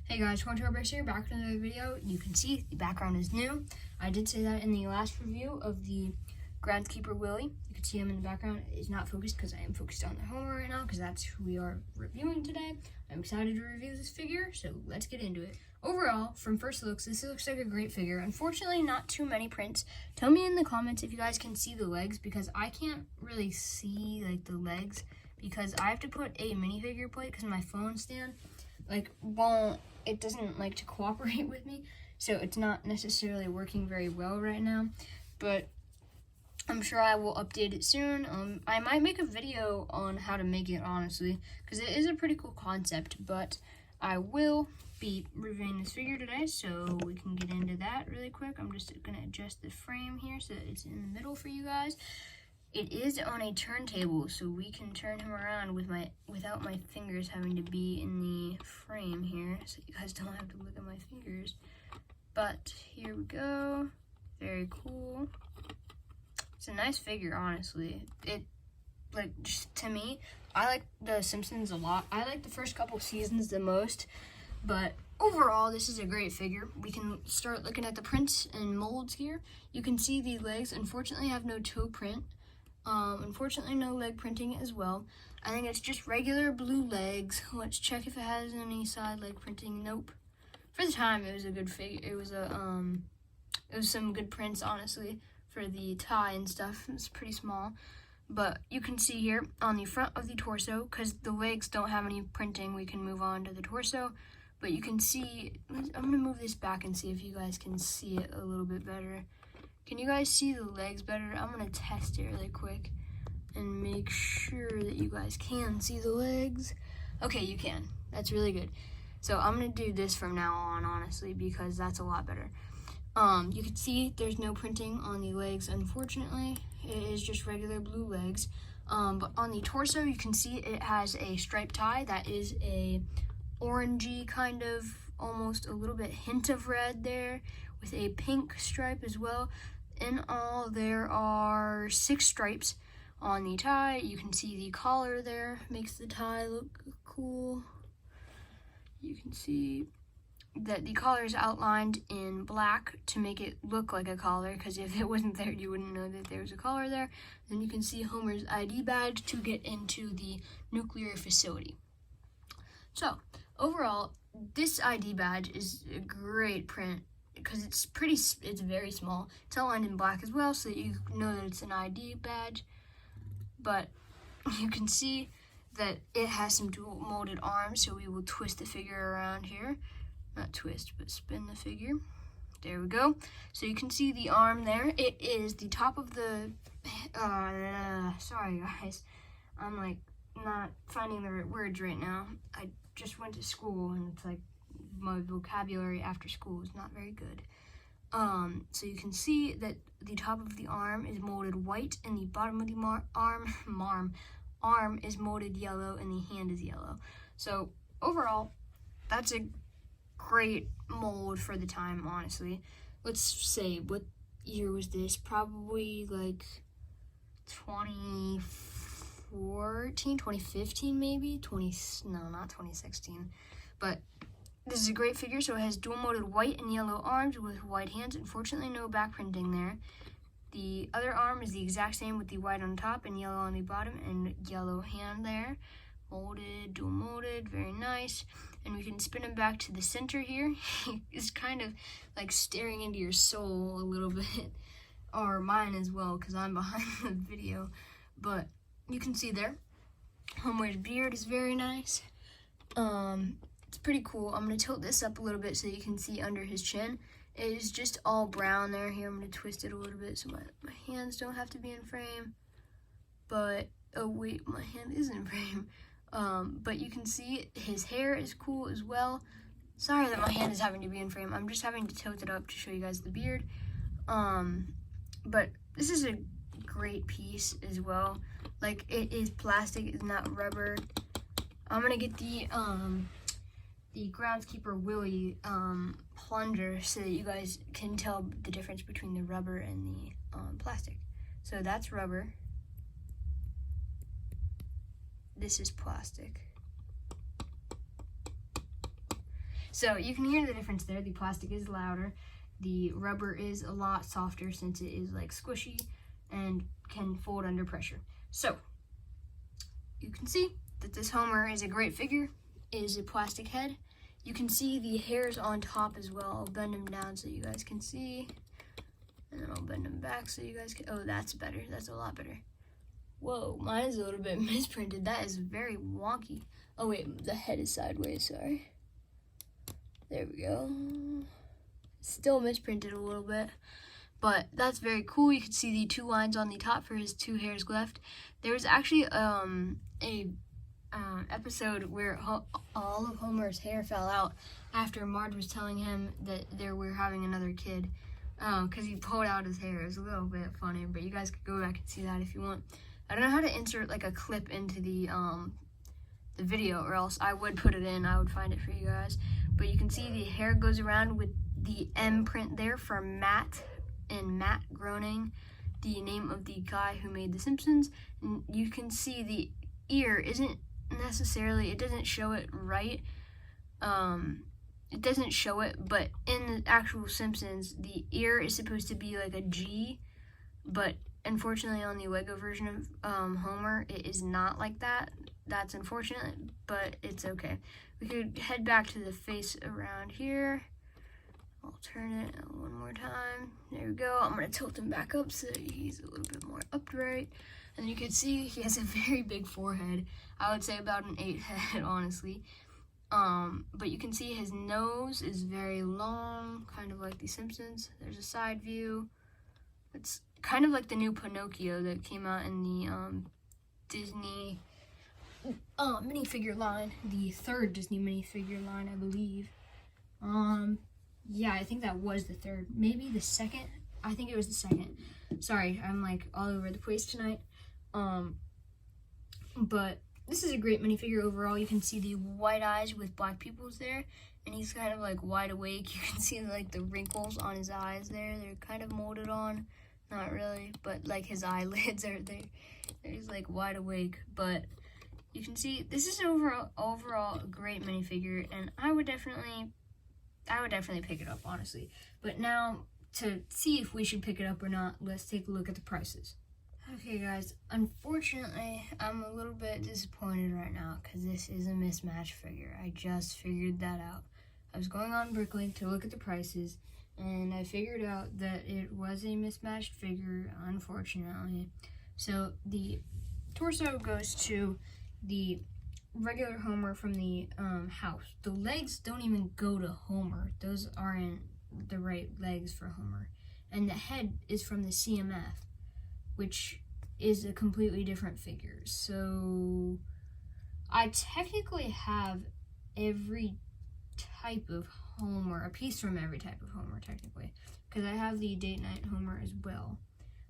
Hey guys, Contour here, back with another video. You can see the background is new. I did say that in the last review of the groundskeeper Willie. You can see him in the background. It's not focused because I am focused on the Homer right now because that's who we are reviewing today. I'm excited to review this figure, so let's get into it. Overall, from first looks, this looks like a great figure. Unfortunately, not too many prints. Tell me in the comments if you guys can see the legs because I can't really see like the legs because I have to put a minifigure plate because my phone stand it doesn't like to cooperate with me, so it's not necessarily working very well right now, but I'm sure I will update it soon. I might make a video on how to make it, honestly, because it is a pretty cool concept, but I will be reviewing this figure today, so we can get into that really quick. I'm just going to adjust the frame here so that it's in the middle for you guys. It is on a turntable, so we can turn him around without my fingers having to be in the frame here, so you guys don't have to look at my fingers. But here we go. Very cool. It's a nice figure, honestly. Just to me, I like the Simpsons a lot. I like the first couple seasons the most, but overall, this is a great figure. We can start looking at the prints and molds here. You can see the legs, unfortunately, have no toe print. Unfortunately, no leg printing as well. I think it's just regular blue legs. Let's check if it has any side leg printing. Nope. For the time, it was a good figure. It was some good prints, honestly, for the tie and stuff. It's pretty small. But you can see here on the front of the torso, because the legs don't have any printing, we can move on to the torso. But you can see, I'm going to move this back and see if you guys can see it a little bit better. Can you guys see the legs better? I'm going to test it really quick and make sure that you guys can see the legs. Okay, you can. That's really good. So I'm going to do this from now on, honestly, because that's a lot better. You can see there's no printing on the legs, unfortunately. It is just regular blue legs. But on the torso, you can see it has a striped tie that is a orangey kind of, almost a little bit hint of red there, with a pink stripe as well. In all, there are 6 stripes on the tie. You can see the collar there makes the tie look cool. You can see that the collar is outlined in black to make it look like a collar, because if it wasn't there, you wouldn't know that there was a collar there. Then you can see Homer's ID badge to get into the nuclear facility. So, overall, this ID badge is a great print, because it's very small. It's outlined in black as well, so that you know that it's an ID badge. But you can see that it has some dual molded arms, so we will twist the figure around here. Not twist, but spin the figure. There we go. So you can see the arm there. It is the top of the, sorry guys. I'm like not finding the right words right now. I just went to school and it's like, my vocabulary after school is not very good. So you can see that the top of the arm is molded white and the bottom of the arm is molded yellow and the hand is yellow. So overall, that's a great mold for the time, honestly. Let's say, what year was this? Probably like 2014, 2015 maybe? No, not 2016. But this is a great figure, so it has dual molded white and yellow arms with white hands. Unfortunately, no back printing there. The other arm is the exact same with the white on top and yellow on the bottom and yellow hand there. Molded, dual molded, very nice. And we can spin him back to the center here. It's kind of like staring into your soul a little bit, or mine as well, because I'm behind the video. But you can see there, Homer's beard is very nice. It's pretty cool. I'm going to tilt this up a little bit so you can see under his chin. It is just all brown there. Here, I'm going to twist it a little bit so my hands don't have to be in frame. But, oh wait, my hand is in frame. But you can see his hair is cool as well. Sorry that my hand is having to be in frame. I'm just having to tilt it up to show you guys the beard. But this is a great piece as well. Like, it is plastic, it's not rubber. I'm going to get the groundskeeper Willie plunger so that you guys can tell the difference between the rubber and the plastic. So that's rubber. This is plastic. So you can hear the difference there. The plastic is louder. The rubber is a lot softer since it is like squishy and can fold under pressure. So you can see that this Homer is a great figure. It is a plastic head. You can see the hairs on top as well. I'll bend them down so you guys can see. And then I'll bend them back so you guys can, oh, that's better. That's a lot better. Whoa, mine is a little bit misprinted. That is very wonky. Oh wait, the head is sideways, sorry. There we go. Still misprinted a little bit, but that's very cool. You can see the 2 lines on the top for his 2 hairs left. There was actually a episode where all of Homer's hair fell out after Marge was telling him that they were having another kid, because he pulled out his hair. It was a little bit funny, but you guys could go back and see that if you want. I don't know how to insert like a clip into the video, or else I would put it in. I would find it for you guys. But you can see the hair goes around with the M print there for Matt, and Matt Groening, the name of the guy who made The Simpsons. And you can see the ear isn't necessarily, it doesn't show it right. It doesn't show it, but in the actual Simpsons, the ear is supposed to be like a G, but unfortunately on the Lego version of Homer, it is not like that. That's unfortunate, but it's okay. We could head back to the face around here. I'll turn it one more time. There we go. I'm going to tilt him back up so he's a little bit more upright. And you can see he has a very big forehead. I would say about an 8 head, honestly. But you can see his nose is very long, kind of like The Simpsons. There's a side view. It's kind of like the new Pinocchio that came out in the Disney minifigure line. The 3rd Disney minifigure line, I believe. Yeah, I think that was the 3rd. Maybe the 2nd? I think it was the 2nd. Sorry, I'm like all over the place tonight. But this is a great minifigure overall. You can see the white eyes with black pupils there, and he's kind of like wide awake. You can see like the wrinkles on his eyes there. They're kind of molded on. Not really, but like his eyelids are there. He's like wide awake, but you can see this is overall a great minifigure, and I would definitely pick it up, honestly. But now, to see if we should pick it up or not, let's take a look at the prices. Okay, guys, unfortunately, I'm a little bit disappointed right now because this is a mismatched figure. I just figured that out. I was going on Bricklink to look at the prices, and I figured out that it was a mismatched figure, unfortunately. So the torso goes to the regular Homer from the house. The legs don't even go to Homer. Those aren't the right legs for Homer. And the head is from the CMF, which is a completely different figure. So I technically have every type of Homer, a piece from every type of Homer technically, because I have the Date Night Homer as well.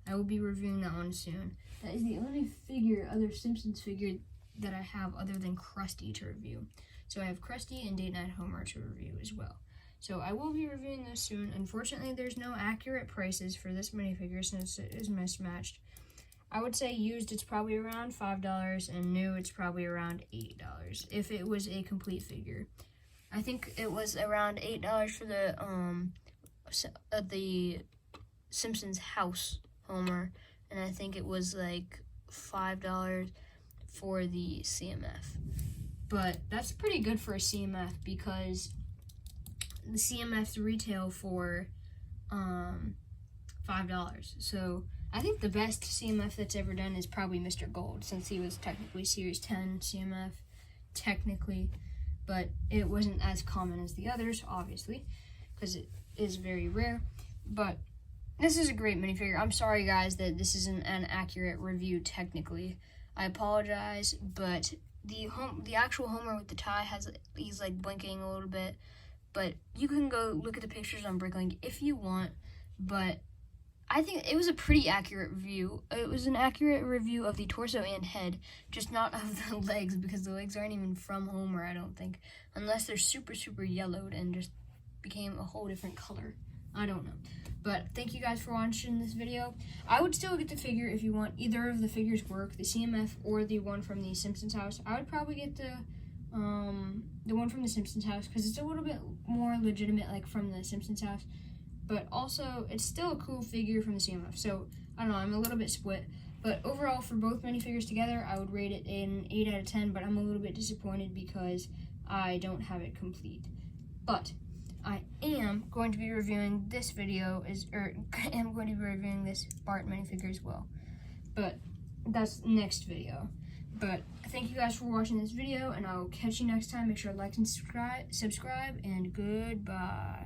I will be reviewing that one soon. That is the only figure, other Simpsons figure that I have other than Krusty to review. So I have Krusty and Date Night Homer to review as well. So I will be reviewing this soon. Unfortunately, there's no accurate prices for this minifigure since it is mismatched. I would say used it's probably around $5 and new it's probably around $8 if it was a complete figure. I think it was around $8 for the Simpsons house Homer, and I think it was like $5 for the CMF. But that's pretty good for a CMF because the CMFs retail for $5. So I think the best CMF that's ever done is probably Mr. Gold, since he was technically Series 10 CMF, technically, but it wasn't as common as the others, obviously, because it is very rare. But this is a great minifigure. I'm sorry, guys, that this isn't an accurate review technically. I apologize, but the actual Homer with the tie he's like blinking a little bit, but you can go look at the pictures on Bricklink if you want. But I think it was a pretty accurate review. It was an accurate review of the torso and head, just not of the legs, because the legs aren't even from Homer, I don't think, unless they're super, super yellowed and just became a whole different color. I don't know. But thank you guys for watching this video. I would still get the figure if you want either of the figures work, the CMF or the one from the Simpsons house. I would probably get the the one from the Simpsons house, because it's a little bit more legitimate, like from the Simpsons house, but also it's still a cool figure from the CMF. So I don't know, I'm a little bit split, but overall for both minifigures together, I would rate it an 8 out of 10, but I'm a little bit disappointed because I don't have it complete. But I am going to be reviewing this am going to be reviewing this Bart minifigure as well, but that's next video. But thank you guys for watching this video, and I will catch you next time. Make sure to like and subscribe, and goodbye.